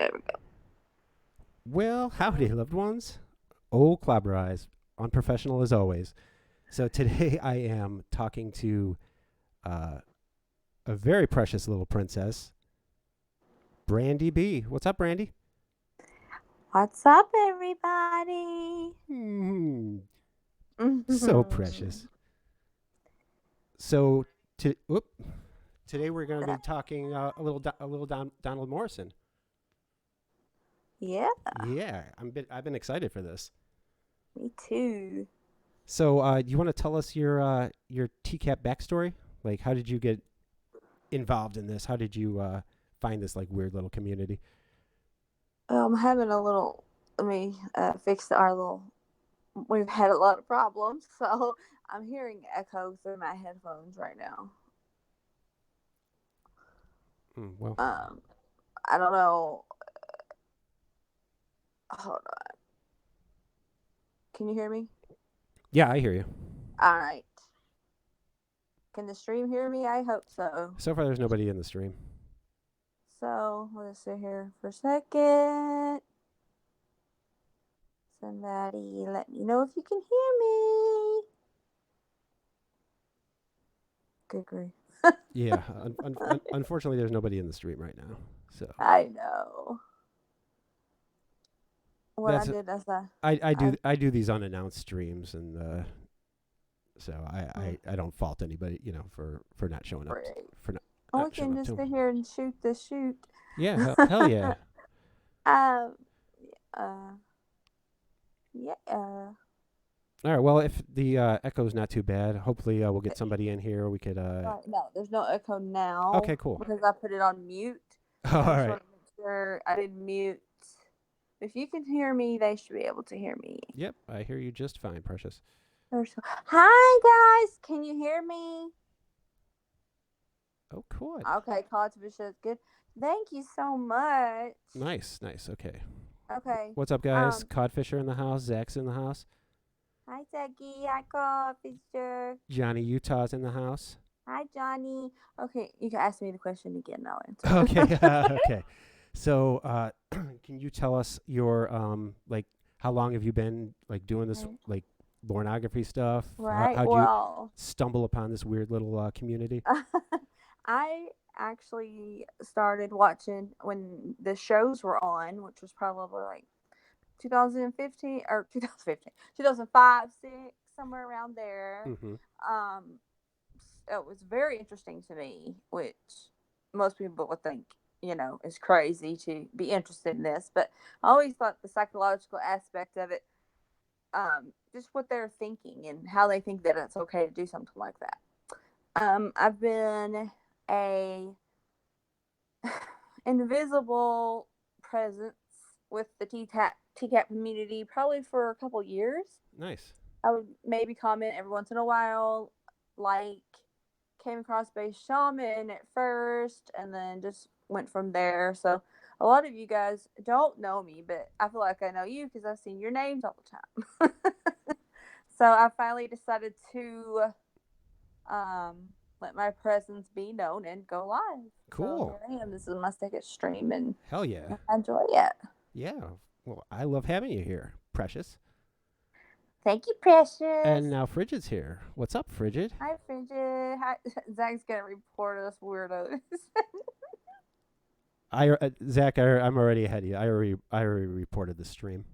There we go. Well, howdy, loved ones. Old Clawbah Eyes, unprofessional as always. So today I am talking to uh, a very precious little princess, Brandi B. What's up, Brandi? What's up, everybody? Hmm, so precious. So today we're going to be talking a little Donald Morrison. Yeah, Yeah, I've been excited for this. me too. So, do you want to tell us your TCAP backstory? Like, how did you get involved in this? How did you find this like weird little community? I'm having a little. Let me fix our little. We've had a lot of problems, so I'm hearing echo through my headphones right now. Well, Um, I don't know. Hold on. Can you hear me? yeah, I hear you. All right. Can the stream hear me? I hope so. So far, there's nobody in the stream. So let's sit here for a second. Somebody let me know if you can hear me. Good grief. Yeah, unfortunately, there's nobody in the stream right now. So I know. What I that's did is I do these unannounced streams, and so I don't fault anybody, for not showing up, right. for not Oh, not we showing can up to just 'em. sit here and shoot the shoot. Yeah, hell yeah. um, uh, yeah. All right. Well, if the echo's not too bad, hopefully we'll get somebody in here. We could. Right. No, there's no echo now Okay, cool. because I put it on mute. All I just right. want to make sure I didn't mute. If you can hear me, they should be able to hear me. Yep, I hear you just fine, Precious. Hi guys, can you hear me? Oh, cool. Okay, call to be sure. Good. Thank you so much. Nice. Okay. Okay. What's up, guys? Codfisher in the house. Zach's in the house. Hi Zaggy. Hi Fisher. Johnny Utah's in the house. Hi Johnny. Okay, you can ask me the question again. I'll answer. Okay. Okay. So, can you tell us your like how long have you been like doing this like pornography stuff? Right. How'd you Well, stumble upon this weird little community? I actually started watching when the shows were on, which was probably like 2015 or 2015, 2005, 6, somewhere around there. Mm-hmm. Um, it was very interesting to me, which most people would think, is crazy to be interested in this. But I always thought the psychological aspect of it, just what they're thinking and how they think that it's okay to do something like that. I've been a invisible presence with the TCAP community probably for a couple years. Nice. I would maybe comment every once in a while, like came across Base Shaman at first and then just went from there. So a lot of you guys don't know me, but I feel like I know you because I've seen your names all the time. So I finally decided to let my presence be known and go live. Cool. So here I am. This is my second stream and Hell yeah. I enjoy it. Yeah. Well, I love having you here, Precious. Thank you, Precious. And now Frigid's here. What's up, Frigid? Hi, Frigid. Hi. Zach's gonna report us weirdos. Zach, I'm already ahead of you. I already reported the stream.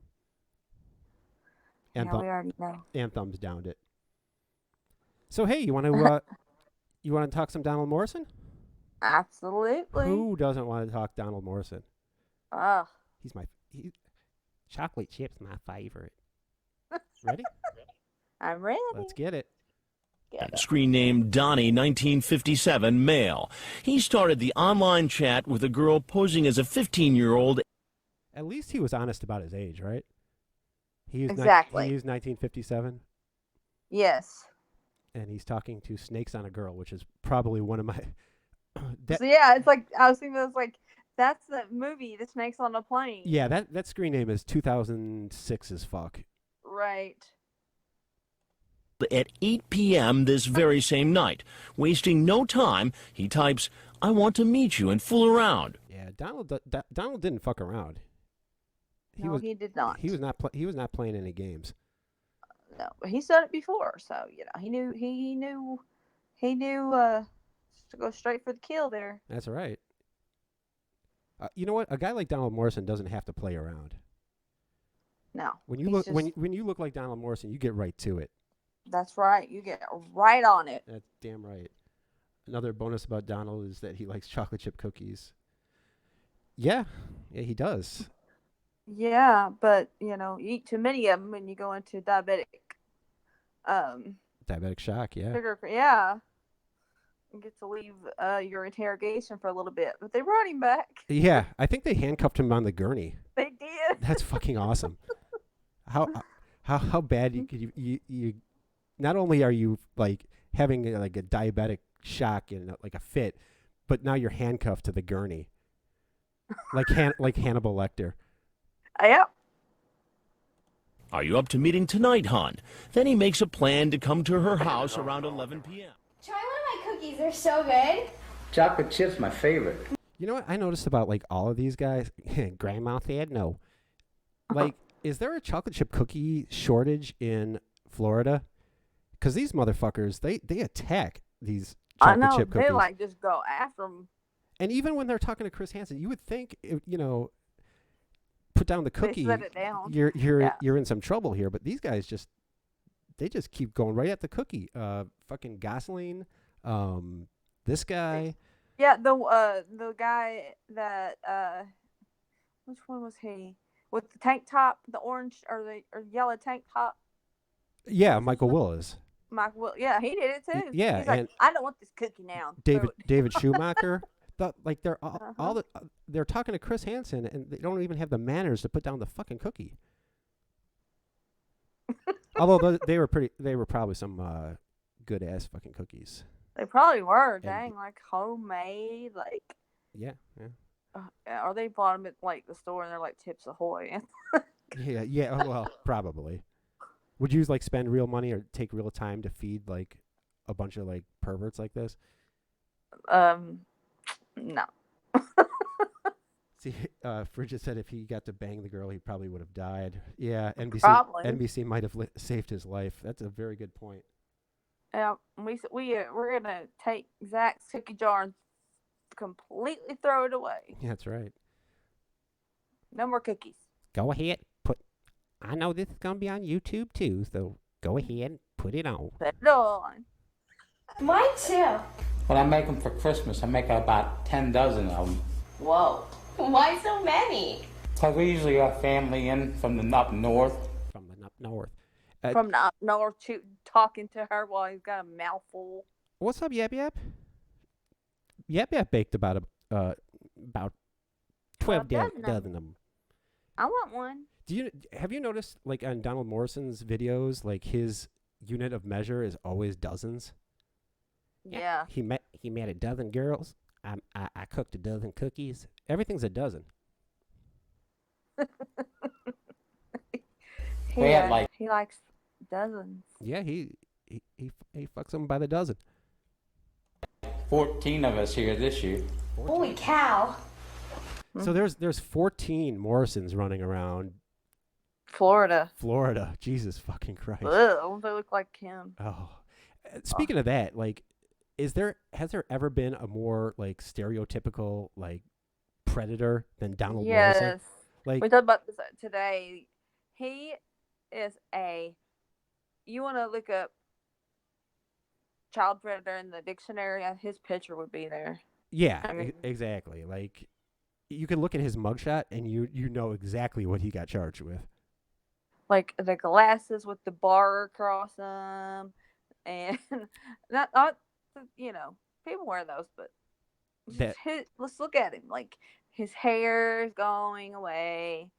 And yeah, we already know. And thumbs downed it. So hey, you want to talk some Donald Morrison? Absolutely. Who doesn't want to talk Donald Morrison? Ugh. Chocolate chip's my favorite. Ready? I'm ready. Let's get it. Screen name Donnie, 1957, male. He started the online chat with a girl posing as a 15-year-old. At least he was honest about his age, right? Exactly. He used 1957. Yes. And he's talking to Snakes on a Girl, which is probably one of my... So yeah, it's like, I was thinking, that's the movie, The Snakes on a Plane. Yeah, that screen name is 2006 as fuck. Right. At 8 p.m. this very same night. Wasting no time, he types, "I want to meet you and fool around." Yeah, Donald didn't fuck around. He did not. He was not playing any games. No, he's done it before, so he knew to go straight for the kill there. That's right. You know what? A guy like Donald Morrison doesn't have to play around. No, When you when you look like Donald Morrison, you get right to it. That's right. You get right on it. That's damn right. Another bonus about Donald is that he likes chocolate chip cookies. Yeah, he does. Yeah, but you eat too many of them and you go into diabetic Shock. Yeah. sugar. Yeah, you get to leave your interrogation for a little bit, but they brought him back. Yeah, I think they handcuffed him on the gurney. They did. That's fucking awesome. How bad you not only are you like having like a diabetic shock and like a fit, but now you're handcuffed to the gurney, like Hannibal Lecter. Yep. Are you up to meeting tonight, hon? Then he makes a plan to come to her house around 11 p.m. Try one of my cookies. They're so good. Chocolate chip's my favorite. You know what I noticed about like all of these guys? Grandma said no. Like, is there a chocolate chip cookie shortage in Florida? Because these motherfuckers, they attack these chocolate chip cookies. They like just go after them. And even when they're talking to Chris Hansen, you would think, put down the cookie. They set it down. You're in some trouble here. But these guys just keep going right at the cookie. Fucking Gosling, this guy. Yeah, the guy that which one was he with the tank top, the orange or yellow tank top? Yeah, Michael Willis. Michael, yeah, he did it too. Yeah, he's like, I don't want this cookie now. David Schumacher. They're they're talking to Chris Hansen and they don't even have the manners to put down the fucking cookie. Although they were probably some good ass fucking cookies. They probably were. Dang, like homemade, like. Yeah. Or they bought them at like the store and they're like Chips Ahoy. Yeah. Well, probably. Would you like spend real money or take real time to feed like a bunch of like perverts like this? No. See, Frigid said if he got to bang the girl, he probably would have died. Yeah, NBC might have saved his life. That's a very good point. Yeah, we're gonna take Zach's cookie jar and completely throw it away. Yeah, that's right. No more cookies. Go ahead, I know this is gonna be on YouTube too, so go ahead and put it on. Put it on. Mine too. When I make them for Christmas, I make about 10 dozen of them. Whoa. Why so many? Because we usually have family in from the up north. From the up north. From the up north, talking to her while he's got a mouthful. What's up, Yap Yap? Yap Yap baked about 12 dozen of them. I want one. Have you noticed, like on Donald Morrison's videos, like his unit of measure is always dozens? Yeah. He met a dozen girls. I cooked a dozen cookies. Everything's a dozen. He likes dozens. Yeah, he fucks them by the dozen. 14 of us here this year. 14. Holy cow. So there's 14 Morrisons running around Florida. Jesus fucking Christ. Ugh, they look like him. Oh. Speaking of that, like, has there ever been a more like stereotypical like predator than Donald Morrison? Yes. Like, we talked about this today. He is you want to look up child predator in the dictionary, his picture would be there. Yeah, I mean, exactly. Like, you can look at his mugshot and you know exactly what he got charged with. Like the glasses with the bar across them, and not people wear those, but let's look at him. Like his hair is going away,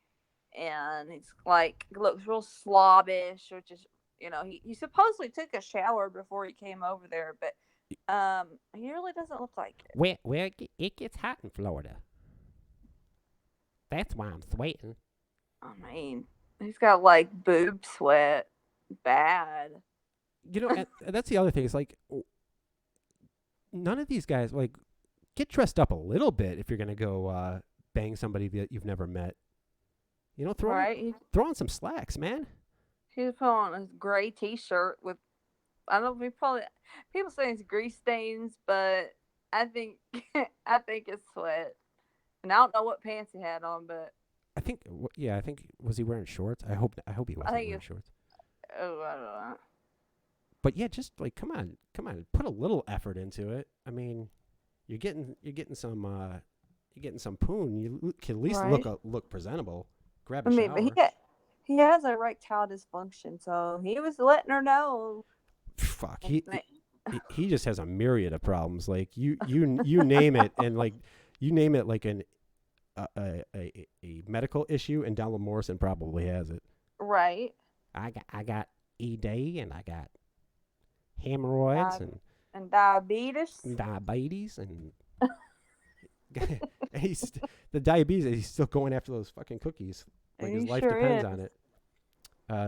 and he's like looks real slobbish, which is he supposedly took a shower before he came over there, but he really doesn't look like it. Well, it gets hot in Florida. That's why I'm sweating. I mean, he's got like boob sweat, bad. And that's the other thing. Is like none of these guys, like get dressed up a little bit if you're gonna go bang somebody that you've never met. You know, throw on some slacks, man. He was put on a gray T-shirt with, I don't know, people say it's grease stains, but I think I think it's sweat. And I don't know what pants he had on, but I think was he wearing shorts? I hope he wasn't wearing shorts. Oh, I don't know. But yeah, just like come on, put a little effort into it. I mean, you're getting some poon. You can at least look presentable. Grab a shower. But he has erectile dysfunction, so he was letting her know. Fuck, he just has a myriad of problems. Like you name it, and like you name it like a medical issue, and Donald Morrison probably has it. Right. I got ED, and I got hemorrhoids and diabetes. And the diabetes. He's still going after those fucking cookies. Like his life depends on it.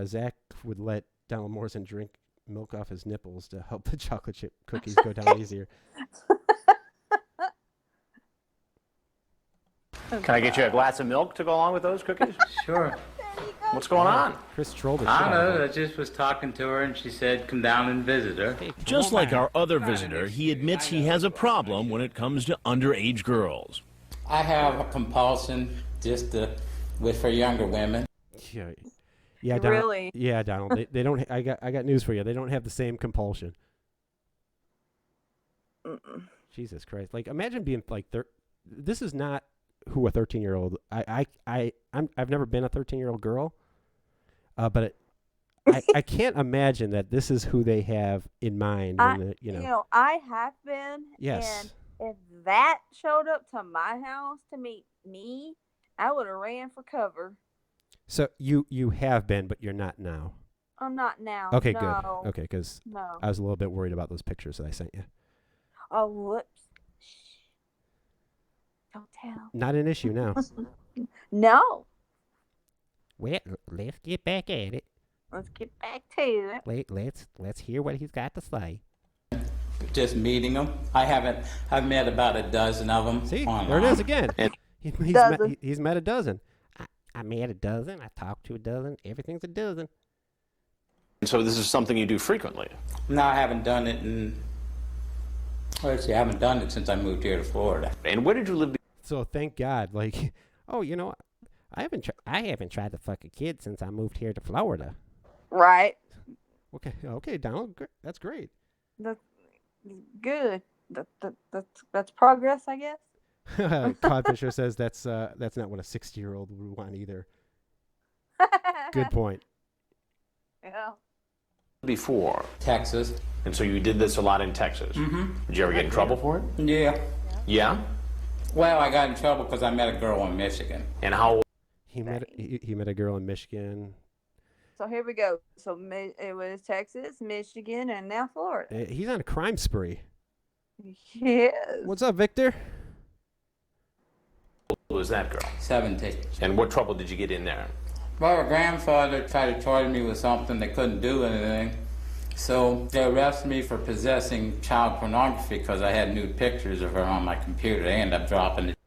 Zach would let Donald Morrison drink milk off his nipples to help the chocolate chip cookies go down easier. Can I get you a glass of milk to go along with those cookies? Sure. What's going on? Chris trolled the shit I don't out of know. him. I just was talking to her, and she said, come down and visit her. Just like our other visitor, he admits he has a problem when it comes to underage girls. I have a compulsion for younger women. Yeah, Donald, really? Yeah, Donald. They don't. I got news for you. They don't have the same compulsion. Jesus Christ! Like, imagine being like this is not who a 13-year-old. I've never been a 13-year-old girl, but I can't imagine that this is who they have in mind. I have been. Yes. And if that showed up to my house to meet me, I would have ran for cover. So you have been, but you're not now. I'm not now. Okay, no. good. Okay, because I was a little bit worried about those pictures that I sent you. Oh, whoops. Shh. Don't tell. Not an issue now. No. Well, let's get back at it. Let's get back to it. Let's hear what he's got to say. Just meeting them. I've met about a dozen of them. See, online. there it is again. He's met a dozen. I met a dozen. I talked to a dozen. Everything's a dozen. So this is something you do frequently? No, I haven't done it I haven't done it since I moved here to Florida. And where did you live? So thank God. Like, oh, I haven't tried to fuck a kid since I moved here to Florida. Right. Okay, Donald. That's great. That's good. That's progress, I guess. Todd Fisher says that's not what a 60-year-old would want either. Good point. Yeah. Before Texas. And so you did this a lot in Texas. Mm-hmm. Did you ever get in trouble for it? Yeah. Yeah? Well, I got in trouble because I met a girl in Michigan. And how? He met a girl in Michigan. So here we go. So it was Texas, Michigan, and now Florida. He's on a crime spree. Yes. What's up, Victor? Who was that girl? 70. And what trouble did you get in there? Well, her grandfather tried to charge me with something. They couldn't do anything. So they arrested me for possessing child pornography because I had nude pictures of her on my computer. They ended up dropping it.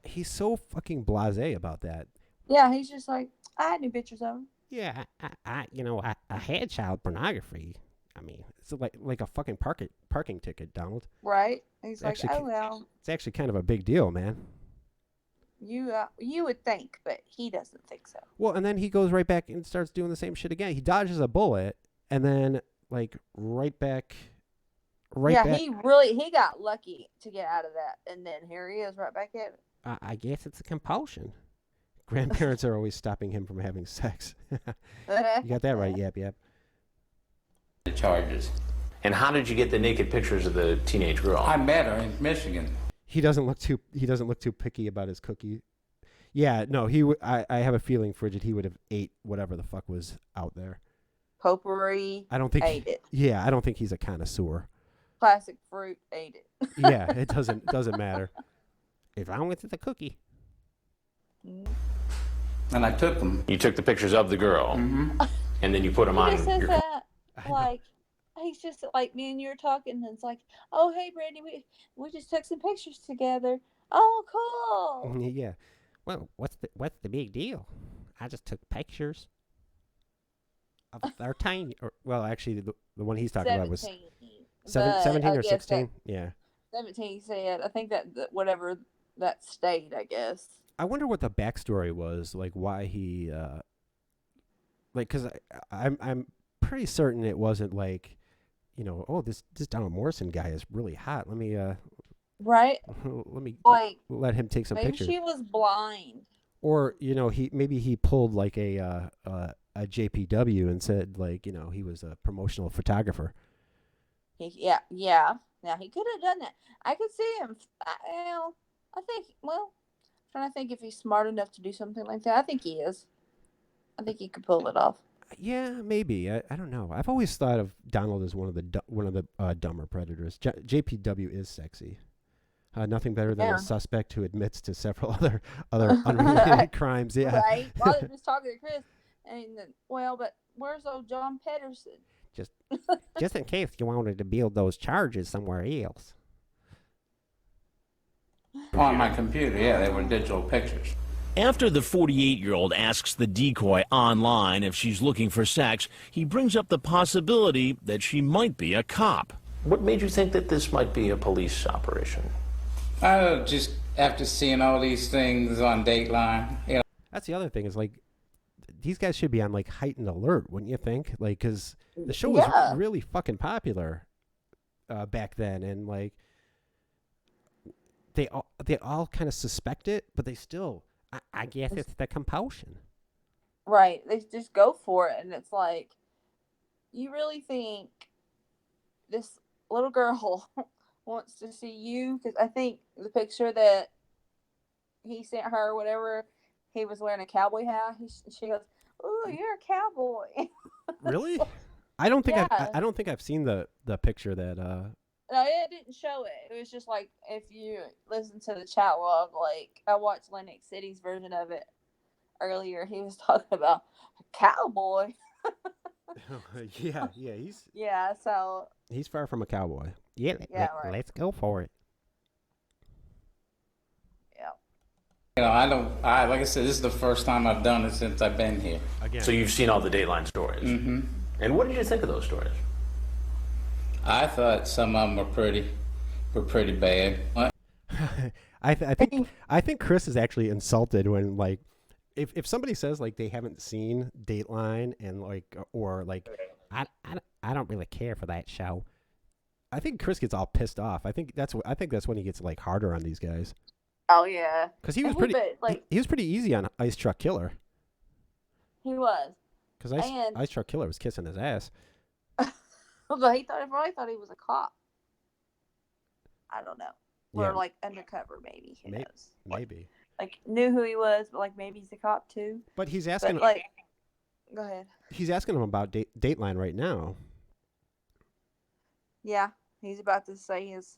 He's so fucking blasé about that. Yeah, he's just like, I had new pictures of him. Yeah, I had child pornography. I mean, it's like a fucking parking ticket, Donald. Right? He's like, actually, oh well. It's actually kind of a big deal, man. You would think, but he doesn't think so. Well, and then he goes right back and starts doing the same shit again. He dodges a bullet, and then right back. He got lucky to get out of that, and then here he is right back at it. I guess it's a compulsion. Grandparents are always stopping him from having sex. You got that right. Yep. The charges. And how did you get the naked pictures of the teenage girl? I met her in Michigan. He doesn't look too picky about his cookie. Yeah, no, I have a feeling, Frigid, he would have ate whatever the fuck was out there. Potpourri. I don't think ate it. Yeah, I don't think he's a connoisseur. Classic fruit ate it. Yeah, it doesn't matter. As long as it's a cookie. And I took them. You took the pictures of the girl, Mm-hmm. and then you put them on. He says that like he's just like me and you were talking, and it's like, oh hey Brandy, we just took some pictures together. Oh cool. Yeah. Well, what's the big deal? I just took pictures of 13. Or, well, actually, the one he's talking about was 17. But 17 I or guess that 16. Yeah. 17 he said. I think that whatever that state, I guess. I wonder what the backstory was, like why he, like, because I'm pretty certain it wasn't like, oh, this Donald Morrison guy is really hot. Let me Right? let me Like let him take some maybe pictures. she was blind. Or he pulled like a JPW and said, like, he was a promotional photographer. Yeah. Now he could have done that. I could see him. I think. Well, I'm trying to think if he's smart enough to do something like that. I think he is. I think he could pull it off. Yeah, maybe. I don't know. I've always thought of Donald as one of the dumber predators. JPW is sexy. Nothing better than Yeah. a suspect who admits to several other unrelated crimes. Yeah. Right. Well, I was just talking to Chris, and but where's old John Pedersen? Just in case you wanted to build those charges somewhere else. On my computer, yeah, they were digital pictures. After the 48-year-old asks the decoy online if she's looking for sex, he brings up the possibility that she might be a cop. What made you think that this might be a police operation? Just after seeing all these things on Dateline, That's the other thing is, like, these guys should be on, like, heightened alert, wouldn't you think? Like, because the show was really fucking popular back then, and, like, they all kind of suspect it, but they still, I guess it's the compulsion. Right. They just go for it, and it's like, you really think this little girl wants to see you? Because I think the picture that he sent her, whatever, he was wearing a cowboy hat. She goes, "Ooh, you're a cowboy." Really? I don't think Yeah. I don't think I've seen the picture that No, it didn't show it. It was just like if you listen to the chat log, like I watched Lennox City's version of it earlier. He was talking about a cowboy. yeah, Yeah, so he's far from a cowboy. Yeah, right. let's go for it. Yeah. like I said, this is the first time I've done it since I've been here. Again. So you've seen all the Dateline stories. Mm-hmm. And what did you think of those stories? I thought some of them were pretty bad. I think Chris is actually insulted when, like, if somebody says, like, they haven't seen Dateline and, like, or like I don't really care for that show. I think Chris gets all pissed off. I think that's when he gets, like, harder on these guys. Oh yeah. Because he was he was pretty easy on Ice Truck Killer. He was. Because Ice Truck Killer was kissing his ass. But he probably thought he was a cop. I don't know. Yeah. Or like undercover, maybe. Who knows? Maybe. Like knew who he was, but like maybe he's a cop too. But he's asking. But like, go ahead. He's asking him about Dateline right now. Yeah, he's about to say his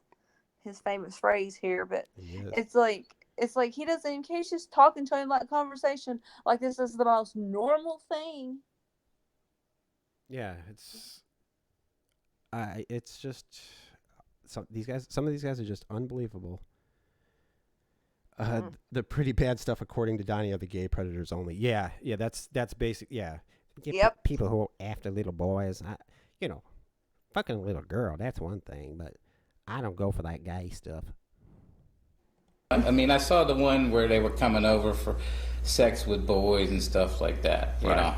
famous phrase here, but Yes. it's like he doesn't. In case just talking to him like conversation, like this is the most normal thing. Yeah, it's just some of these guys are just unbelievable. The pretty bad stuff, according to Donnie, are the gay predators only. Yeah, that's basic. Yeah, Yep. People who are after little boys, fucking a little girl, that's one thing, but I don't go for that gay stuff. I mean, I saw the one where they were coming over for sex with boys and stuff like that, you know.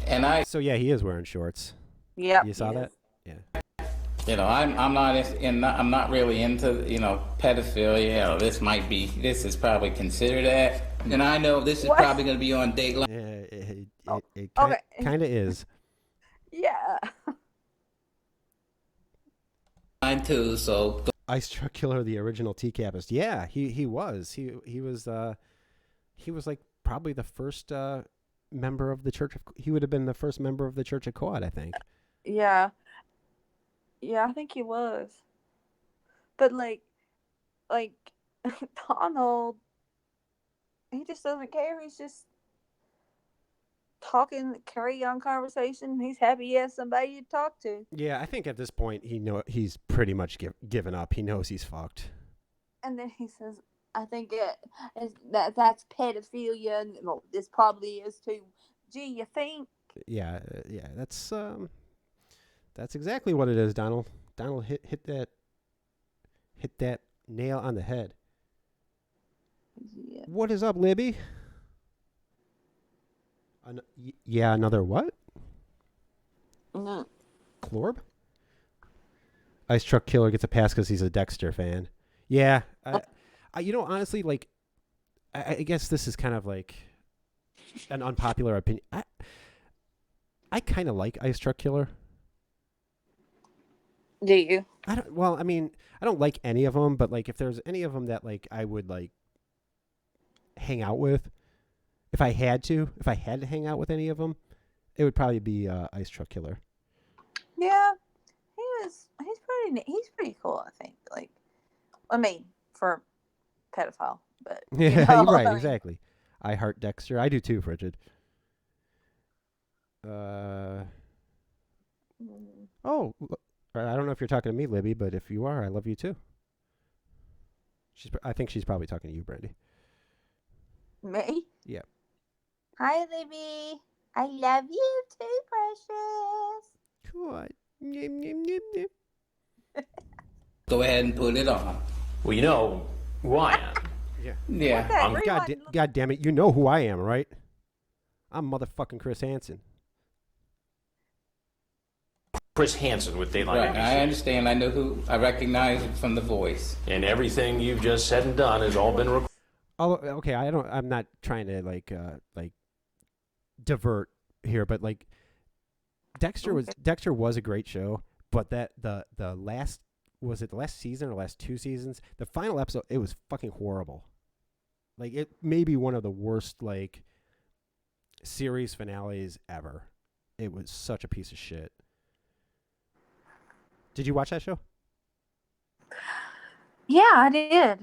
And So yeah, he is wearing shorts. Yeah. You saw that? Yeah. I'm not really into pedophilia. This is probably considered that, and I know this is What? probably going to be on Dateline. Yeah, it okay. kind of is. Yeah. Too, so Ice Truck Killer, the original TCAPist. Yeah, he was. He was like probably the first member of the Church of. He would have been the first member of the Church of God, I think. Yeah. Yeah, I think he was. But like Donald, he just doesn't care. talking, carry on conversation. He's happy he has somebody to talk to. Yeah, I think at this point he's pretty much given up. He knows he's fucked. And then he says, I think that's pedophilia, and well, this probably is too. Gee, you think? Yeah, that's exactly what it is, Donald. Donald hit that nail on the head. Yeah. What is up, Libby? Another what? No. Clorb? Ice Truck Killer gets a pass because he's a Dexter fan. Yeah, honestly, like, I guess this is kind of like an unpopular opinion. I kind of like Ice Truck Killer. Do you? I don't like any of them, but like if there's any of them that like I would like hang out with, if I had to hang out with any of them, it would probably be Ice Truck Killer. Yeah, he's pretty cool. I think. Like, I mean, for pedophile, but Yeah, you're right, exactly. I heart Dexter. I do too, Frigid. Oh, I don't know if you're talking to me, Libby, but if you are, I love you too. I think she's probably talking to you, Brandi. Me? Yep. Hi, Libby. I love you too, precious. What? Yep. Go ahead and put it on. Well, you know who I am. Yeah. God damn it! You know who I am, right? I'm motherfucking Chris Hansen. Chris Hansen with Dateline Right. NBC. I understand. I know who. I recognize it from the voice. And everything you've just said and done has all been recorded. Oh, okay. I'm not trying to like divert here, but like Dexter was a great show, but that the last was it the last season or last two seasons? The final episode, it was fucking horrible. Like it may be one of the worst like series finales ever. It was such a piece of shit. Did you watch that show? Yeah, I did.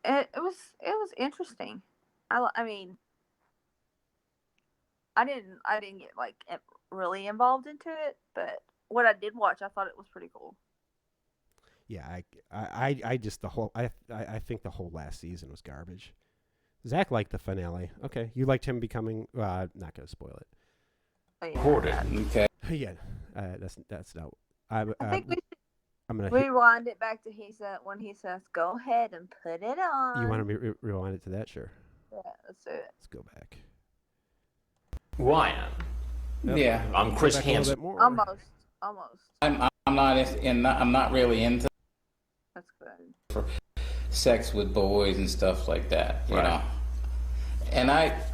It was interesting. I mean, I didn't get like really involved into it, but what I did watch, I thought it was pretty cool. Yeah, I just I think the whole last season was garbage. Zach liked the finale. Okay, you liked him becoming. Not gonna spoil it. But yeah, Recorded. Okay. Yeah, that's not. I think we I'm gonna. should rewind it back to when he says, "Go ahead and put it on." You want to rewind it to that? Sure. Yeah, let's do it. Let's go back. Who I am. Yep. Yeah. I'm Chris Go back a little Hansen. bit more. Almost. I'm not really into That's good. sex with boys and stuff like that. You Right. know. And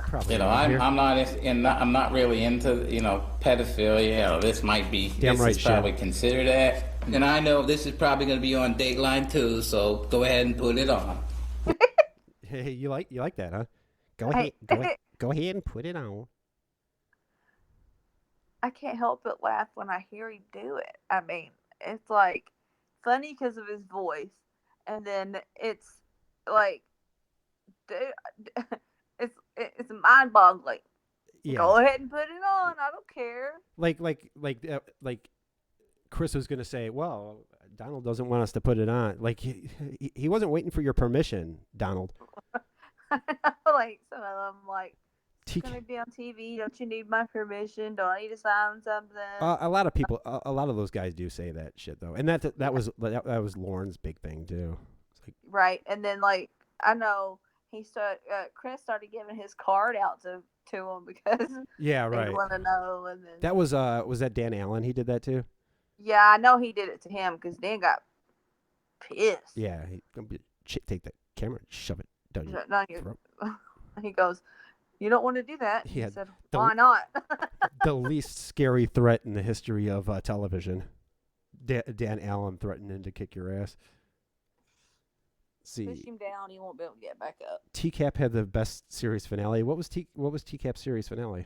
Probably I'm not really into pedophilia. This might be. Damn this right, is probably considered that. And I know this is probably going to be on Dateline too. So go ahead and put it on. Hey, you like that, huh? Go Hey. ahead. Go ahead and put it on. I can't help but laugh when I hear him do it. I mean, it's like funny because of his voice, and then it's like, it's mind-boggling. Yeah. Go ahead and put it on. I don't care. Like Chris was gonna say, well, Donald doesn't want us to put it on. Like he wasn't waiting for your permission, Donald. Like some of them, like, T- it's gonna be on TV. Don't you need my permission? Don't I need to sign something? a lot of people, a lot of those guys do say that shit though, and that was Lauren's big thing too. It's like, Right, and then like I know Chris started giving his card out to him because yeah, they right. want to know, and then That was that Dan Allen? He did that too. yeah, I know he did it to him because Dan got pissed. Yeah, he gonna take that camera and shove it down your Not your- throat. He goes, "You don't want to do that." Yeah, He said, the- "Why not?" The least scary threat in the history of television. Dan Allen threatening to kick your ass. See, Push him down, he won't be able to get back up. TCAP had the best series finale. What was TCAP's series finale?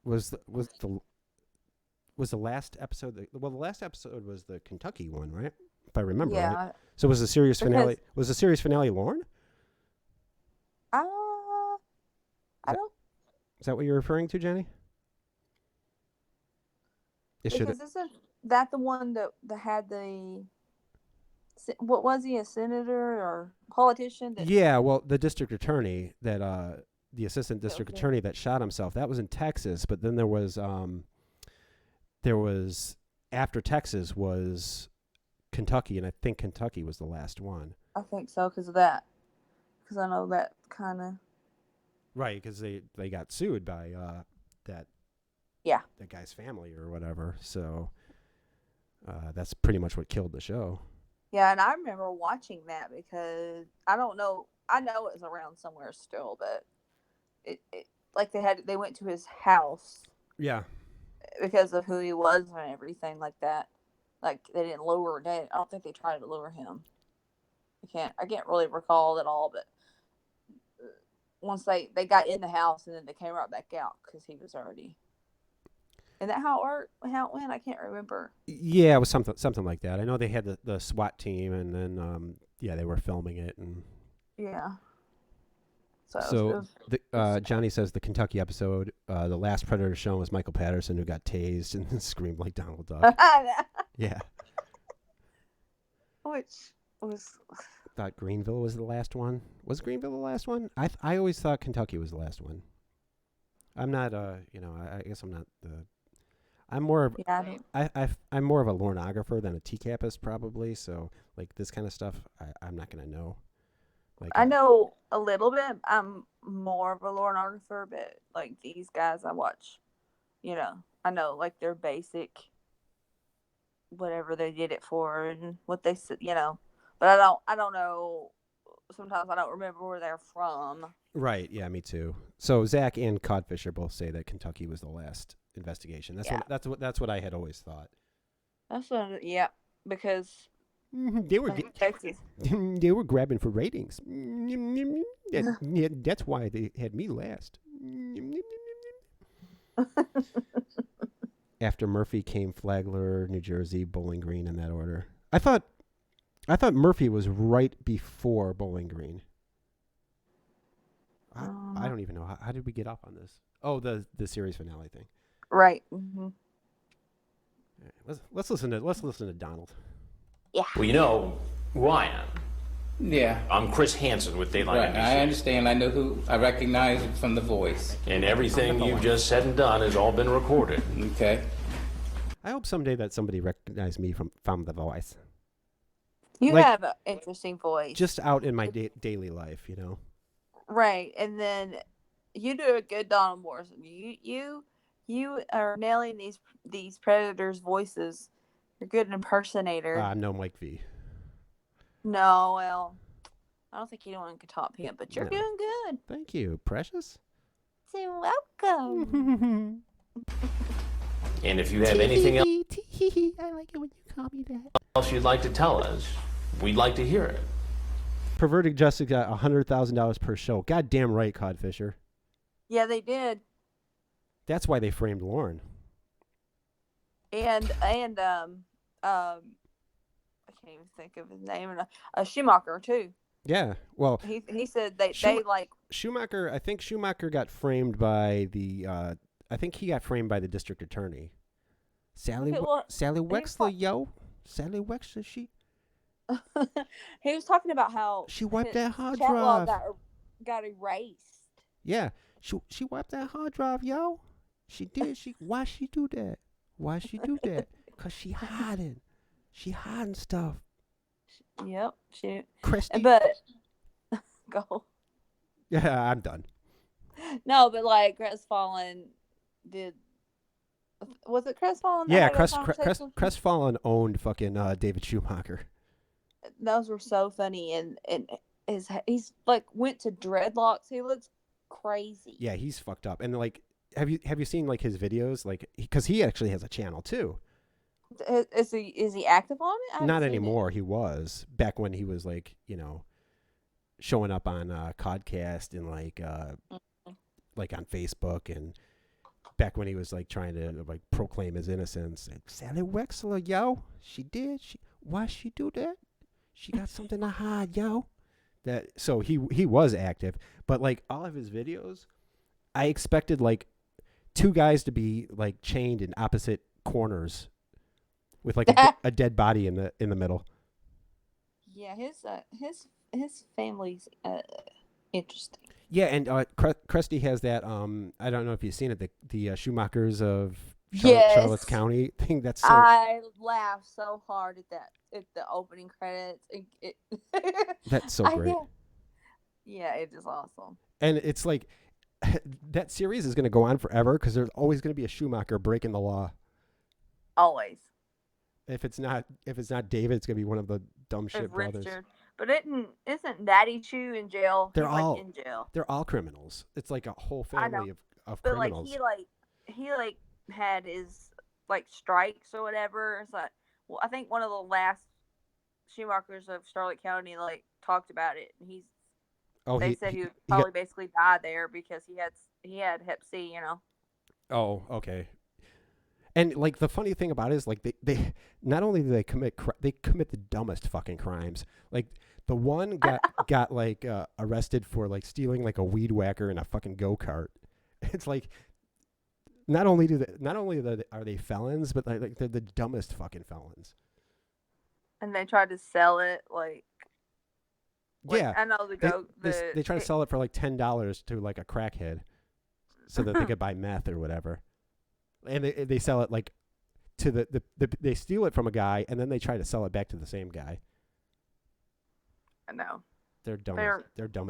Was the last episode? The last episode was the Kentucky one, right? If I remember Yeah. right. So was the series finale? Because- Was the series finale Lauren? I don't. Is that what you're referring to, Jenny? It should. Because isn't that the one that had the what was he, a senator or politician? That Yeah, well, the district attorney that the assistant that was district there. attorney that shot himself, that was in Texas, but then there was after Texas was Kentucky, and I think Kentucky was the last one. I think so because of that. Because I know that kind of. Right, because they got sued by that guy's family or whatever. So that's pretty much what killed the show. Yeah, and I remember watching that because I don't know. I know it was around somewhere still, but it like they went to his house Yeah. because of who he was and everything like that. Like they didn't lower. I don't think they tried to lower him. I can't really recall it all, but once they got in the house and then they came right back out because he was already. Is that how it worked? How it went? I can't remember. Yeah, it was something like that. I know they had the SWAT team, and then they were filming it, and Yeah. so Johnny says the Kentucky episode, the last Predator shown was Michael Patterson, who got tased and screamed like Donald Duck. Yeah. Which was. Thought Greenville was the last one. Was Greenville the last one? I always thought Kentucky was the last one. I'm not I guess I'm not the. I'm more of I'm more of a lornographer than a TCAPist probably. So like this kind of stuff, I'm not gonna know. Like I know a little bit. I'm more of a lornographer, but like these guys I watch, I know like their basic, whatever they did it for and what they said, but I don't know. Sometimes I don't remember where they're from. Right. Yeah, me too. So Zach and Codfisher both say that Kentucky was the last investigation. That's what I had always thought. That's what, yeah, because they were Texas. they were grabbing for ratings. That's why they had me last. After Murphy came Flagler, New Jersey, Bowling Green in that order. I thought Murphy was right before Bowling Green. I don't even know how did we get off on this. Oh, the series finale thing. Right. Mm-hmm. Right, let's listen to Donald. Yeah. Well, you know who I am. Yeah. I'm Chris Hansen with Dateline Right. NBC. I understand. I know who. I recognize it from the voice. And everything you've just said and done has all been recorded. Okay. I hope someday that somebody recognized me from the voice. You Like, have an interesting voice. Just out in my daily life, Right, and then you do a good Donald Morrison. You are nailing these predators' voices. You're a good impersonator. I'm no Mike V. No, well, I don't think anyone could top him, but you're No. doing good. Thank you, Precious. So welcome. And if you have anything I like it when you call me that. else you'd like to tell us, we'd like to hear it. Perverted Justice got $100,000 per show. Goddamn right, Codfisher. Yeah, they did, That's why they framed Lauren. and I can't even think of his name. Schumacher too. Yeah. Well, He said they like. Schumacher. I think Schumacher got framed by the. I think he got framed by the district attorney. Sally Wexler, yo. Sally Wexler. He was talking about how She wiped that hard chat log drive. got erased. Yeah. She wiped that hard drive, yo. She did. Why she do that? Why she do that? Cause she hiding. She hiding stuff. Yep. Christy. But go. Yeah, I'm done. No, but like Crestfallen did. Was it Crestfallen? that Yeah, had that conversation? Crestfallen owned fucking David Schumacher. Those were so funny, and he's like went to dreadlocks. He looks crazy. Yeah, he's fucked up. And like, have you seen like his videos? Like, because he actually has a channel too. Is he active on it? I haven't Not seen anymore. He was back when he was like, showing up on Codcast and like on Facebook, and back when he was like trying to like proclaim his innocence. And Sally Wexler, yo, she did. Why she do that? She got something to hide, yo. So he was active, but like all of his videos, I expected like two guys to be like chained in opposite corners with like a dead body in the middle. Yeah, his family's interesting. Yeah, and Krusty has that. I don't know if you've seen it. The Schumachers of Charlotte's Yes. County thing. That's so. I laughed so hard at that at the opening credits. That's so great. Yeah, it is awesome. And it's like that series is going to go on forever because there's always going to be a Schumacher breaking the law. Always. If it's not David, it's going to be one of the dumb shit If brothers. Richard. But isn't Daddy Chu in jail? They're He's all like in jail. They're all criminals. It's like a whole family of But criminals. he had his like strikes or whatever. It's like, well, I think one of the last Schumachers of Charlotte County like talked about it. And they said he would probably basically die there because he had Hep C. Oh, okay. And like the funny thing about it is like they not only do they commit the dumbest fucking crimes. Like the one got like arrested for like stealing like a weed whacker in a fucking go-kart. It's like not only are they felons, but like they're the dumbest fucking felons. And they tried to sell it like yeah, I know they try to sell it for like $10 to like a crackhead, so that they could buy meth or whatever. And they sell it like to they steal it from a guy and then they try to sell it back to the same guy. I know. They're dumb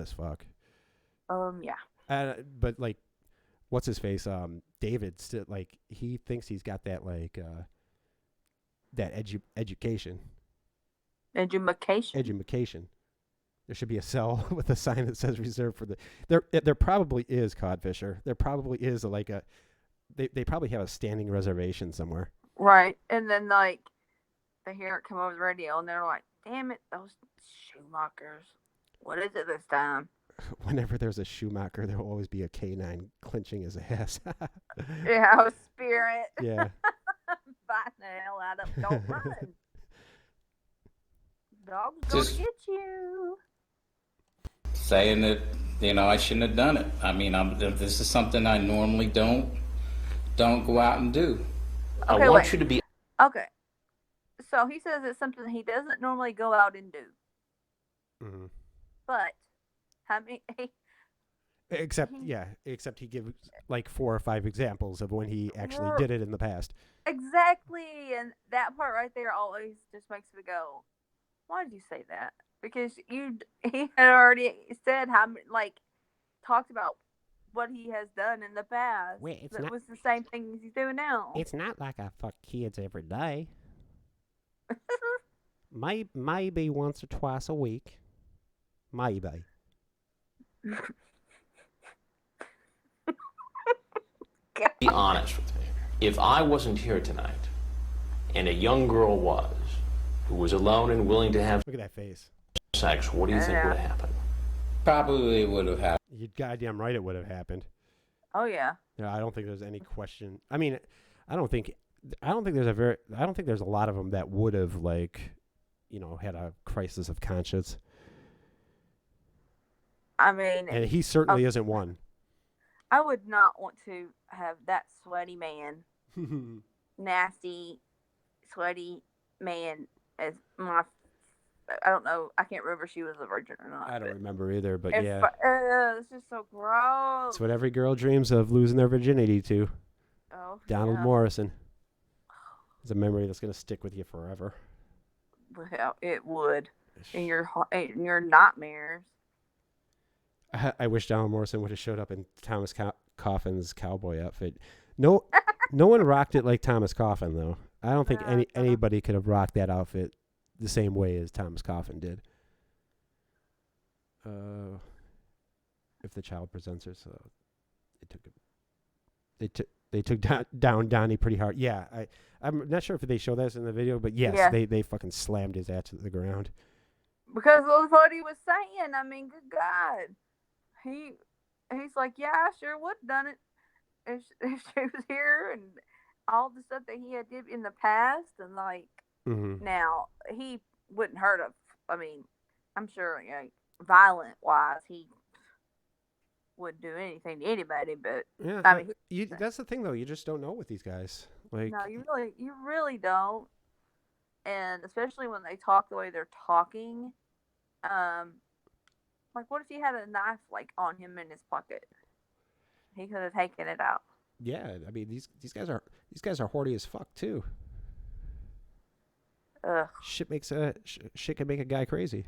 as fuck. Yeah. But like, what's his face? David still like he thinks he's got that like that education. Education. There should be a cell with a sign that says reserved for the. There probably is Codfisher. There probably is like a. They probably have a standing reservation somewhere. Right, and then like they hear it come over the radio, and they're like, "Damn it, those Schumachers! What is it this time?" Whenever there's a Schumacher, there will always be a K9 clenching his ass. Yeah, a spirit. Yeah. Fight the hell out of him. Don't run. Dog's going to get you. Saying that, I shouldn't have done it. I mean, this is something I normally don't go out and do. Okay, I want you to be. Okay. So he says it's something he doesn't normally go out and do. Mm-hmm. But, I mean, except he gives like 4 or 5 examples of when he actually did it in the past. Exactly, and that part right there always just makes me go, why did you say that? Because he had already said talked about what he has done in the past. Wait, it was the same thing he's doing now. It's not like I fuck kids every day. Maybe once or twice a week. Maybe. Be honest with me. If I wasn't here tonight, and a young girl was, who was alone and willing to have Look at that face. sex, what do you think would have happened? Probably would have happened. You're goddamn right it would have happened. Oh yeah. I don't think there's any question. I mean, I don't think there's a lot of them that would have had a crisis of conscience. I mean, and he certainly isn't one. I would not want to have that sweaty man, nasty, sweaty man as my. I don't know. I can't remember if she was a virgin or not. I don't remember either, but yeah. It's just so gross. It's what every girl dreams of losing their virginity to. Oh, Donald Morrison. It's a memory that's going to stick with you forever. Well, it would. In your nightmares. I wish Donald Morrison would have showed up in Thomas Coffin's cowboy outfit. No one rocked it like Thomas Coffin, though. I don't think anybody could have rocked that outfit the same way as Thomas Coffin did. If the child presents her, so they took down Donnie pretty hard. Yeah, I'm not sure if they show this in the video, but yes, they fucking slammed his ass to the ground. Because of what he was saying. I mean, good God. He's like, yeah, I sure would have done it if she was here, and all the stuff that he had did in the past, and now he wouldn't hurt her. I mean, I'm sure violent wise he wouldn't do anything to anybody, but Yeah, I mean, that's the thing though. You just don't know with these guys. Like, no, you really don't. And especially when they talk the way they're talking, um, like what if he had a knife like on him in his pocket? He could have taken it out. yeah, I mean these guys are horny as fuck too. Ugh. Shit can make a guy crazy.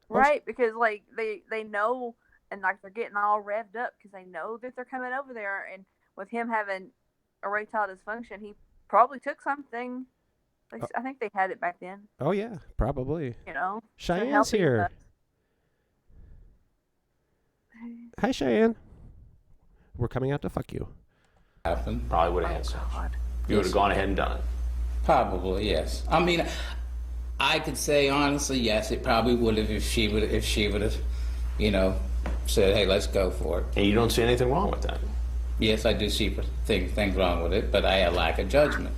Right, because like they know, and like they're getting all revved up because they know that they're coming over there, and with him having erectile dysfunction, he probably took something. Like, I think they had it back then. Oh yeah, probably. You know, Cheyenne's here. Hi, Cheyenne. We're coming out to fuck you. Happened. Probably would have had sex. You would have gone ahead and done it. Probably, yes. I mean, I could say honestly, yes, it probably would have if she would have, you know, said, hey, let's go for it. And you don't see anything wrong with that. Yes, I do see things wrong with it, but I lack a judgment.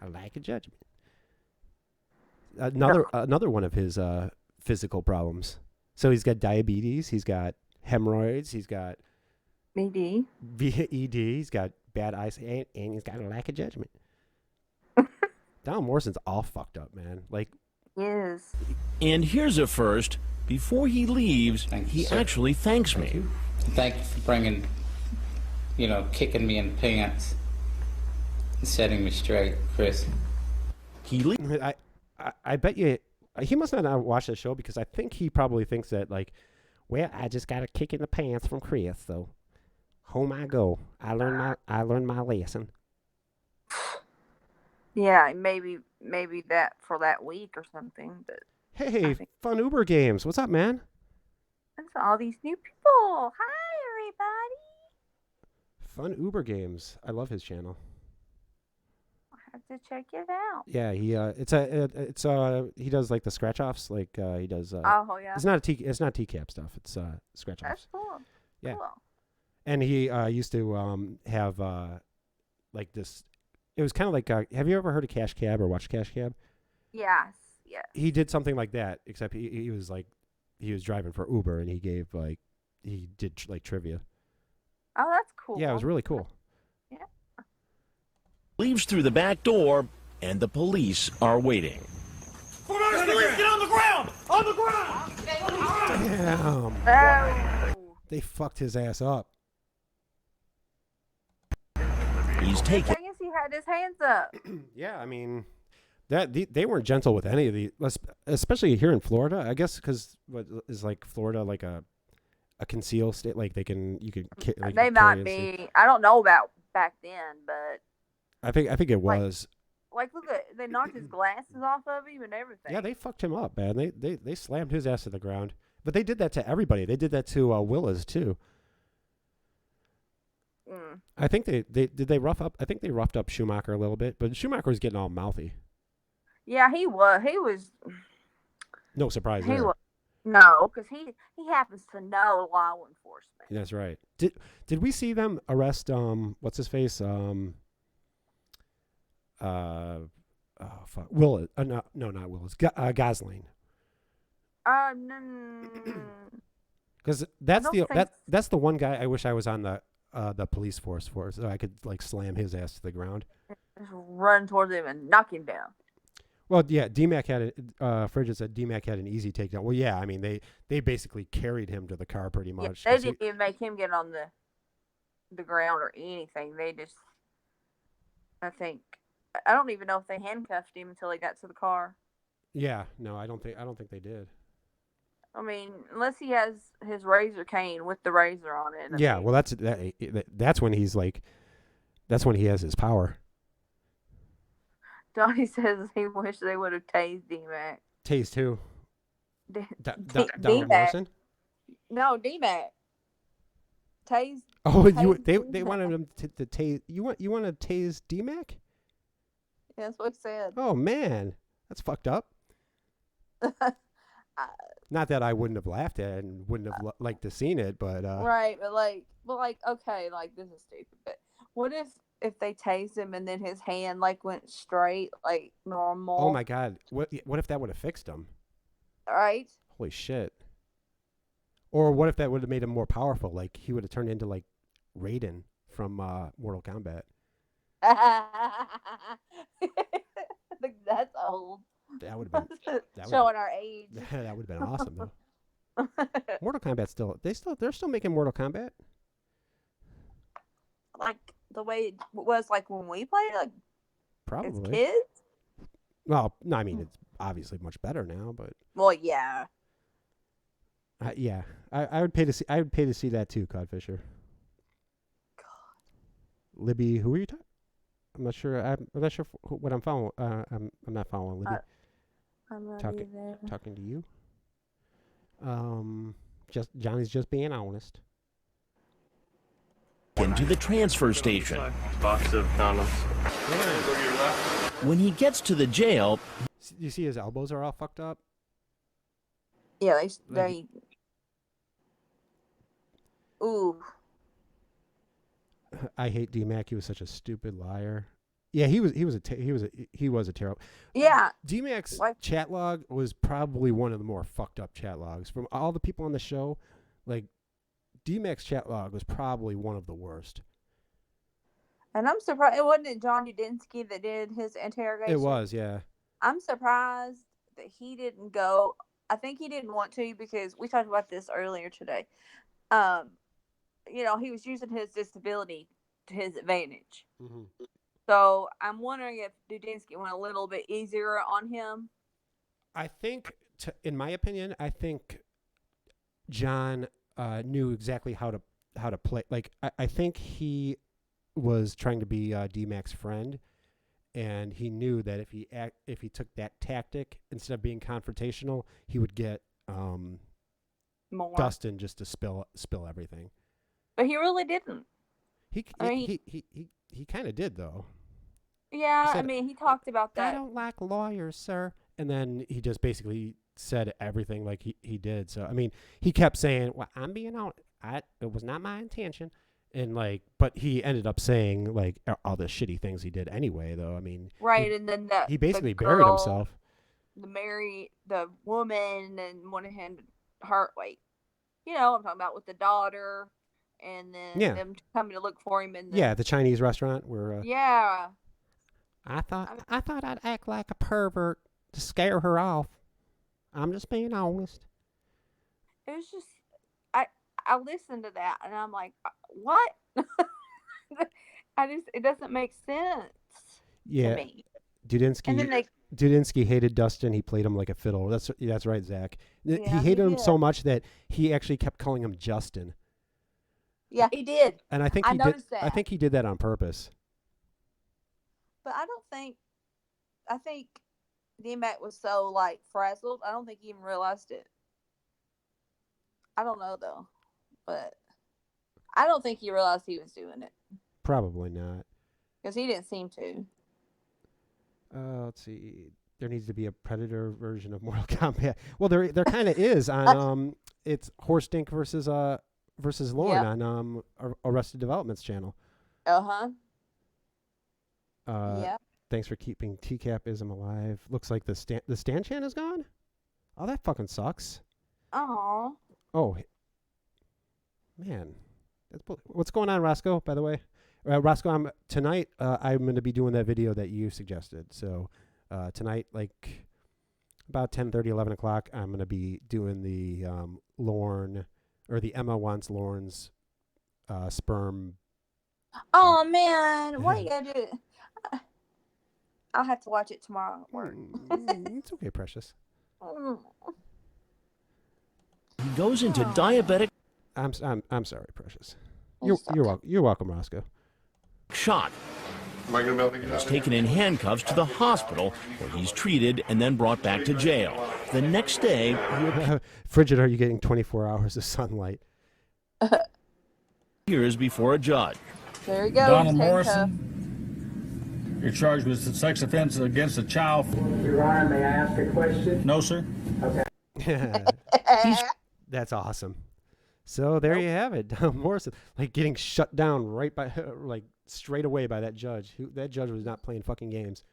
I lack a judgment. Another one of his physical problems. So he's got diabetes, he's got hemorrhoids, he's got ED, he's got bad eyesight, and he's got a lack of judgment. Donald Morrison's all fucked up, man. Like, yes. And here's a first. Before he leaves, he actually thanks me. Thank you for bringing, kicking me in the pants and setting me straight, Chris. I bet you he must not watch the show because I think he probably thinks that like, well, I just got a kick in the pants from Chris, so home I go. I learned my lesson. Yeah, maybe that for that week or something. But hey, fun Uber games. What's up, man? There's all these new people. Hi, everybody. Fun Uber games. I love his channel. I have to check it out. Yeah, he does like the scratch offs. Like he does. Oh yeah. It's not TCAP stuff. It's scratch offs. That's cool. Yeah. Cool. And he used to have like this. It was kind of like, have you ever heard of Cash Cab or watched Cash Cab? Yes. He did something like that, except he was like, he was driving for Uber and he did like trivia. Oh, that's cool. Yeah, it was really cool. Yeah. Leaves through the back door, and the police are waiting. Police, get on the ground! On the ground! Damn. Oh. They fucked his ass up. He's taken. I guess he had his hands up. Yeah, I mean, they weren't gentle with any of the, especially here in Florida. I guess because what is like Florida like a conceal state, like you can. Like, they might be. I don't know about back then, but I think it was. Like look at they knocked his glasses off of him and everything. Yeah, they fucked him up, man. They slammed his ass to the ground. But they did that to everybody. They did that to Willis too. Mm. I think they rough up. I think they roughed up Schumacher a little bit, but Schumacher was getting all mouthy. Yeah, he was. No surprise He there. was. No, because he happens to know law enforcement. That's right. Did we see them arrest what's his face oh fuck Willis? No, not Willis. Gosling. No. Because that's the one guy I wish I was on the police force for, so I could like slam his ass to the ground. Just run towards him and knock him down. Well, yeah, D-Mac had Frigid said D-Mac had an easy takedown. Well, yeah, I mean they basically carried him to the car pretty much. Yeah, they didn't even make him get on the ground or anything. They just, I don't even know if they handcuffed him until he got to the car. Yeah, no, I don't think they did. I mean, unless he has his razor cane with the razor on it. Yeah, well, that's when he's like, that's when he has his power. Donnie says he wished they would have tased D-Mac. Tased who? D-Mac. Morrison? No, D-Mac. Tased. Oh, tased they wanted him to tase. You want to tase D-Mac? Yeah, that's what he said. Oh man, that's fucked up. Not that I wouldn't have laughed at it and wouldn't have liked to seen it, but right, but okay, like this is stupid. But what if they tased him and then his hand like went straight like normal? Oh my god, what if that would have fixed him? Right. Holy shit. Or what if that would have made him more powerful? Like he would have turned into like Raiden from Mortal Kombat. That's old. That would have been Showing our age. that would have been awesome though. Mortal Kombat they're still making Mortal Kombat. Like the way it was like when we played, like Probably. as kids. Well, no, I mean it's obviously much better now, but Well, yeah. yeah, I would pay to see. I would pay to see that too, Codfisher. Libby, who are you talking? I'm not sure. I'm not sure what I'm following. I'm not following Libby. I'm not Talking either. talking to you. Just Johnny's just being honest. Into the transfer station. Box of condoms. When he gets to the jail, You see his elbows are all fucked up. Yeah, they. Ooh. I hate D-Mac. He was such a stupid liar. Yeah, he was a terrible. Yeah. D-Mac's What? chat log was probably one of the more fucked up chat logs from all the people on the show. Like D-Mac's chat log was probably one of the worst. And I'm surprised it wasn't John Udinsky that did his interrogation. It was, yeah. I'm surprised that he didn't go. I think he didn't want to because we talked about this earlier today. He was using his disability to his advantage. Mm-hmm. So I'm wondering if Dudinsky went a little bit easier on him. I think, in my opinion, I think John knew exactly how to play. Like, I think he was trying to be D-Mac's friend, and he knew that if he took that tactic instead of being confrontational, he would get More. Dustin just to spill everything. But he really didn't. He kind of did though. Yeah, said, he talked about that. I don't like lawyers, sir. And then he just basically said everything like he did. So, he kept saying, well, I'm being honest. It was not my intention. And but he ended up saying like all the shitty things he did anyway, though. Right. And then he basically buried himself. The woman and wanted him to hurt, I'm talking about with the daughter and then them coming to look for him in the Chinese restaurant where yeah. I thought I'd act like a pervert to scare her off. I'm just being honest. It was just I listened to that and I'm like, what? It doesn't make sense to me. Dudinsky hated Dustin. He played him like a fiddle. That's right, Zach. Yeah, he hated him so much that he actually kept calling him Justin. Yeah, he did. And I think I think he did that on purpose. But I think D-Mac was so frazzled. I don't think he even realized it. I don't know though, but I don't think he realized he was doing it. Probably not. Because he didn't seem to. Let's see. There needs to be a Predator version of Mortal Kombat. Well, there kind of is on it's Horse Dink versus Lauren on Arrested Development's channel. Yeah. Thanks for keeping TCAPism alive. Looks like the Stan-Chan is gone. Oh, that fucking sucks. Aw. Oh, man. What's going on, Roscoe, by the way? Roscoe, tonight I'm going to be doing that video that you suggested. So tonight, about 10:30, 11 o'clock, I'm going to be doing the Lorne, or the Emma wants Lorne's sperm. Oh, man. Why you gotta do it? I'll have to watch it tomorrow at work. It's okay, precious. he goes into diabetic I'm sorry, precious. You're welcome, Roscoe. shock. He's taken in handcuffs to the hospital where he's treated and then brought back to jail. The next day, Frigid, are you getting 24 hours of sunlight? he appears before a judge. There you go. Donald Morrison, you're charged with a sex offense against a child. Your Honor, may I ask a question? No, sir. That's awesome. So there you have it. Donald Morrison, getting shut down right by, straight away by that judge. That judge was not playing fucking games.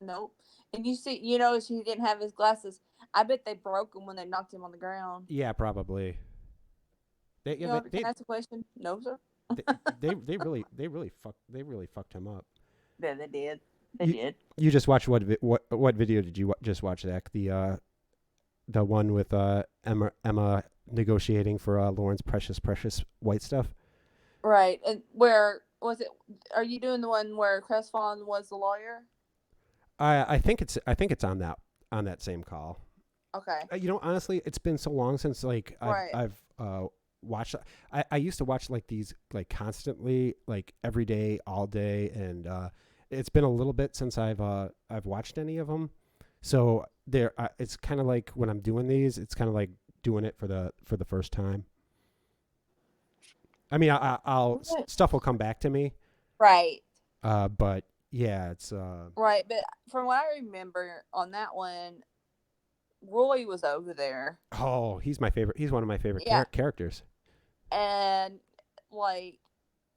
Nope. And you notice he didn't have his glasses. I bet they broke him when they knocked him on the ground. Yeah, probably. They You yeah know, can I ask a question? No, sir. they, they really fucked him up. Yeah, they did. They You did. you just watched what video did you just watch, Zach? The one with Emma negotiating for Lauren's precious white stuff. Right. And where was it? Are you doing the one where Crestfallen was the lawyer? I think it's on that same call. Okay. Honestly, it's been so long since like Right. I've watched. I used to watch like these like constantly, like every day, all day, and it's been a little bit since I've watched any of them. So there, it's kind of like when I'm doing these, it's kind of like doing it for the first time. I mean, I'll stuff will come back to me. Right. But yeah, it's Right. But from what I remember on that one, Roy was over there. oh, he's my favorite. He's one of my favorite Yeah. characters. And like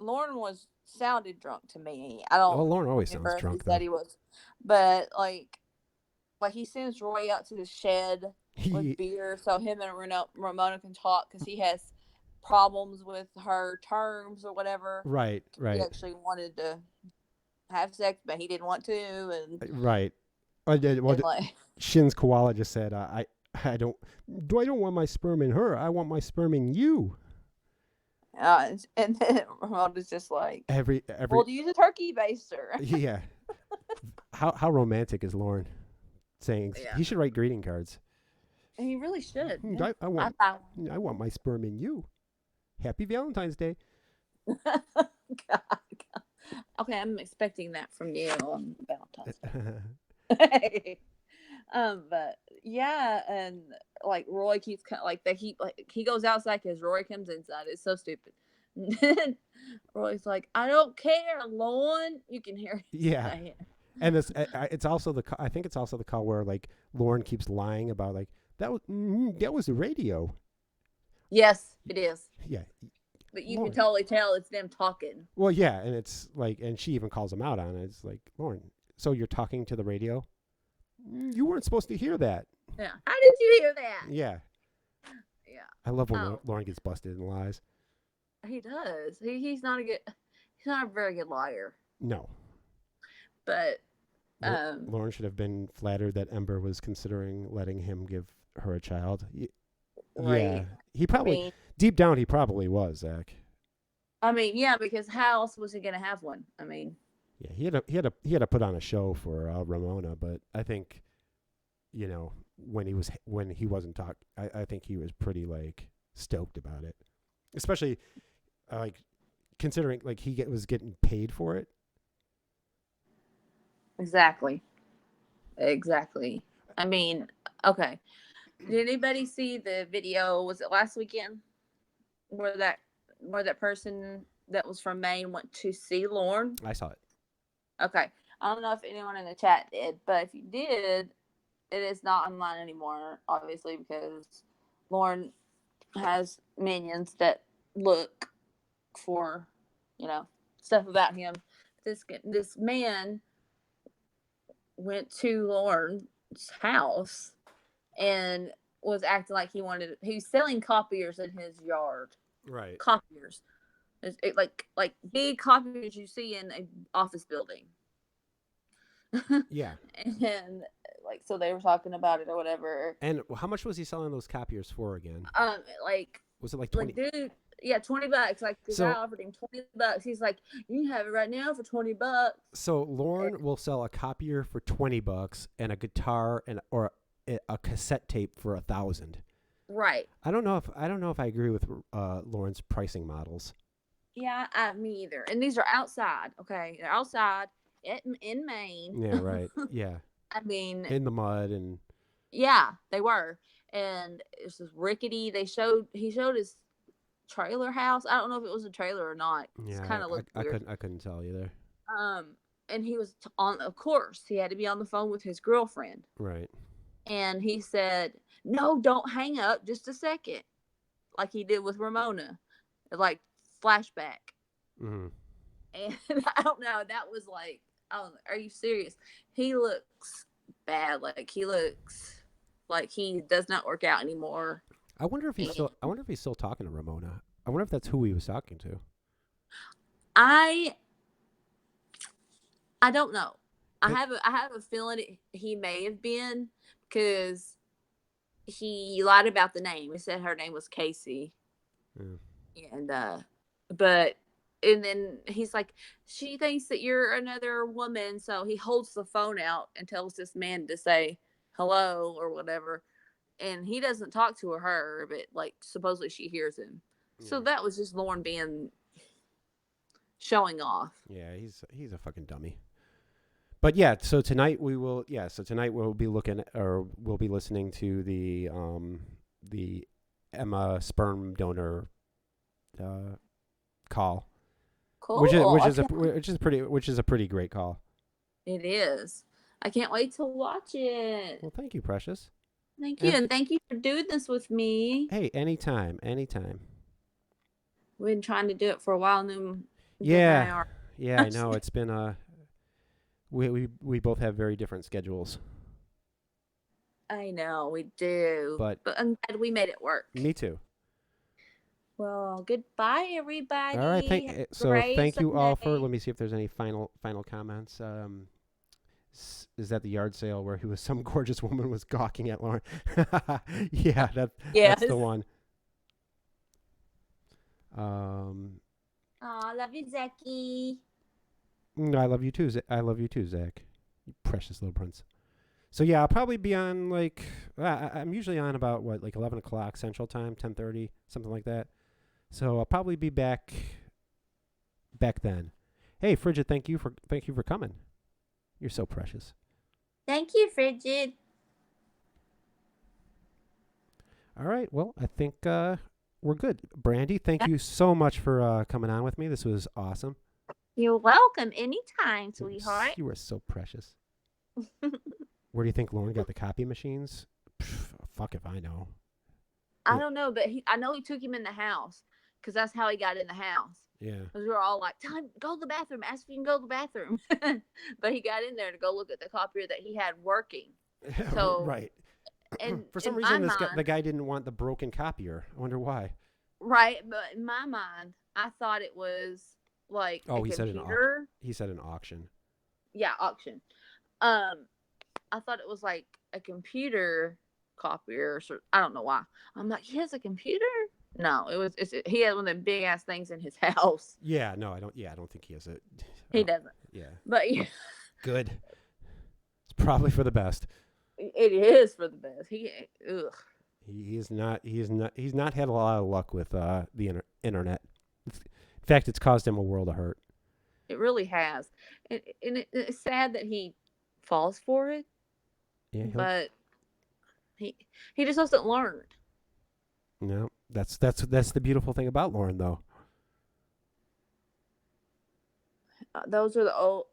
Lauren sounded drunk to me. I don't Well, Lauren always sounds remember drunk, if he said though. he was, but like he sends Roy out to the shed with beer so him and Ramona can talk because he has problems with her terms or whatever. Right. He actually wanted to have sex, but he didn't want to, and Right. Shin's koala just said, I don't want my sperm in her. I want my sperm in you. and then Ramona's just like, Every well, use a turkey baster. yeah. How romantic is Lauren saying he should write greeting cards? He really should. I want my sperm in you. Happy Valentine's Day. God. Okay, I'm expecting that from you on Valentine's Day. But yeah, and like Roy keeps like he goes outside because Roy comes inside. It's so stupid. Roy's like, I don't care, Lauren. You can hear. Yeah. And it's also I think it's also the call where like Lauren keeps lying about like that was the radio. Yes, it is. Yeah. But you can totally tell it's them talking. Well, yeah, and it's like, and she even calls him out on it. It's like, Lauren, so you're talking to the radio? You weren't supposed to hear that. Yeah. How did you hear that? Yeah. Yeah. I love when Lauren gets busted in lies. He does. He's not a very good liar. No. But Lauren should have been flattered that Ember was considering letting him give her a child. Right. Yeah. He probably deep down he probably was, Zach. I mean, yeah, because how else was he gonna have one? I mean, yeah, he had to put on a show for Ramona, but I think, when he wasn't talking, I think he was pretty like stoked about it, especially like considering like he was getting paid for it. Exactly. I mean, okay. Did anybody see the video? Was it last weekend where that person that was from Maine went to see Lauren? I saw it. Okay. I don't know if anyone in the chat did, but if you did, it is not online anymore, obviously, because Lauren has minions that look for, stuff about him. This man went to Lauren's house and was acting like he's selling copiers in his yard. Right. Copiers. Like big copiers you see in an office building. Yeah. And like, so they were talking about it or whatever. And how much was he selling those copiers for again? Like, was it like 20? Like, dude, yeah, $20. Like, the guy offered him $20. He's like, you can have it right now for $20. So Lauren will sell a copier for $20 and a guitar or a cassette tape for $1,000. Right. I don't know if I agree with Lauren's pricing models. Yeah, me either. And these are outside. Okay, they're outside in Maine. Yeah, right. Yeah. I mean, in the mud and. Yeah, they were, and it's just rickety. He showed his trailer house. I don't know if it was a trailer or not. Yeah, it kind of looked weird. I couldn't tell either. And he was of course, he had to be on the phone with his girlfriend. Right. And he said, "No, don't hang up. Just a second," like he did with Ramona, like flashback. Mm-hmm. And I don't know. That was like, are you serious? He looks bad. Like he looks like he does not work out anymore. I wonder if he's still talking to Ramona. I wonder if that's who he was talking to. I don't know. I Could- have a feeling he may have been, because he lied about the name. He said her name was Casey, and but and then he's like, she thinks that you're another woman, so he holds the phone out and tells this man to say hello or whatever, and he doesn't talk to her, but like supposedly she hears him. So that was just Lauren being showing off. Yeah, he's a fucking dummy. But yeah, so tonight we will. Yeah, so tonight we'll be looking or we'll be listening to the Emma sperm donor call, Cool. which is a pretty great call. It is. I can't wait to watch it. Well, thank you, Precious. Thank you, and thank you for doing this with me. Hey, anytime. We've been trying to do it for a while, and then Yeah, I know. It's been we both have very different schedules. I know we do, But I'm glad we made it work. Me too. Well, goodbye, everybody. All right, thank you all for. Sunday. Let me see if there's any final comments. Is that the yard sale where some gorgeous woman was gawking at Lauren? Yeah, that's the one. Aw, love you, Zachy. I love you too. I love you too, Zach. You precious little prince. So yeah, I'll probably be on like I'm usually on about 11 o'clock Central Time, 10:30, something like that. So I'll probably be back then. Hey, Frigid, thank you for coming. You're so precious. Thank you, Frigid. All right. Well, I think we're good. Brandi, thank you so much for coming on with me. This was awesome. You're welcome. Anytime, sweetheart. You are so precious. Where do you think Lauren got the copy machines? Fuck if I know. I don't know, but I know he took him in the house, because that's how he got in the house. Yeah. Because we were all like, "Tell him, go to the bathroom. Ask if you can go to the bathroom." But he got in there to go look at the copier that he had working. So right. And for some reason, the guy didn't want the broken copier. I wonder why. Right, but in my mind, I thought it was like a computer. He said an auction. Yeah, auction. I thought it was like a computer copier. So I don't know why. I'm like, he has a computer? No, he had one of the big ass things in his house. Yeah, no, I don't. Yeah, I don't think he has it. He doesn't. Yeah. But yeah. Good. It's probably for the best. It is for the best. He's not had a lot of luck with the internet. In fact, it's caused him a world of hurt. It really has, and it's sad that he falls for it. Yeah, but he just doesn't learn. No, that's the beautiful thing about Lauren, though. Those are the old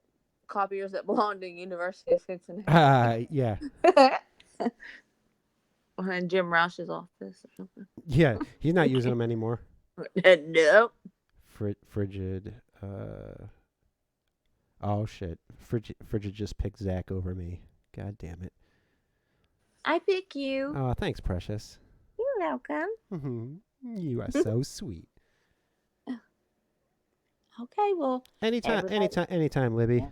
copiers that belong to University of Cincinnati. Yeah. In Jim Roush's office or something. Yeah, he's not using them anymore. Nope. Frigid. Oh shit! Frigid just picked Zach over me. God damn it! I pick you. Oh, thanks, precious. You're welcome. You are so sweet. Okay, well. Anytime, Libby.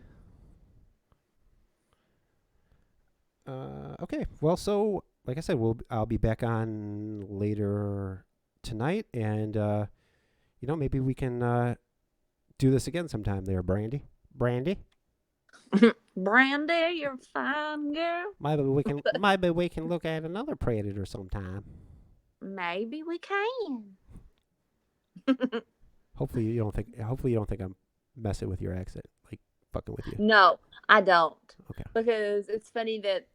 Okay. Well, so like I said, I'll be back on later tonight, and maybe we can do this again sometime. There, Brandi. Brandi, you're fine, girl. Maybe we can look at another Predator sometime. Maybe we can. Hopefully you don't think I'm messing with your accent, like fucking with you. No, I don't. Okay. Because it's funny that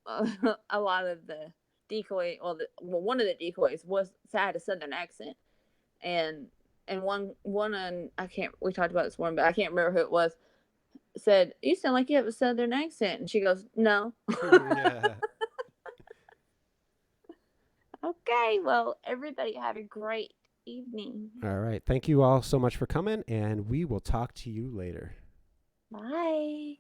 a lot of the decoy, one of the decoys had a southern accent, and one we talked about this one, but I can't remember who it was, said, "You sound like you have a southern accent," and she goes, "No." Yeah. Okay, well, everybody have a great evening. All right. Thank you all so much for coming, and we will talk to you later. Bye.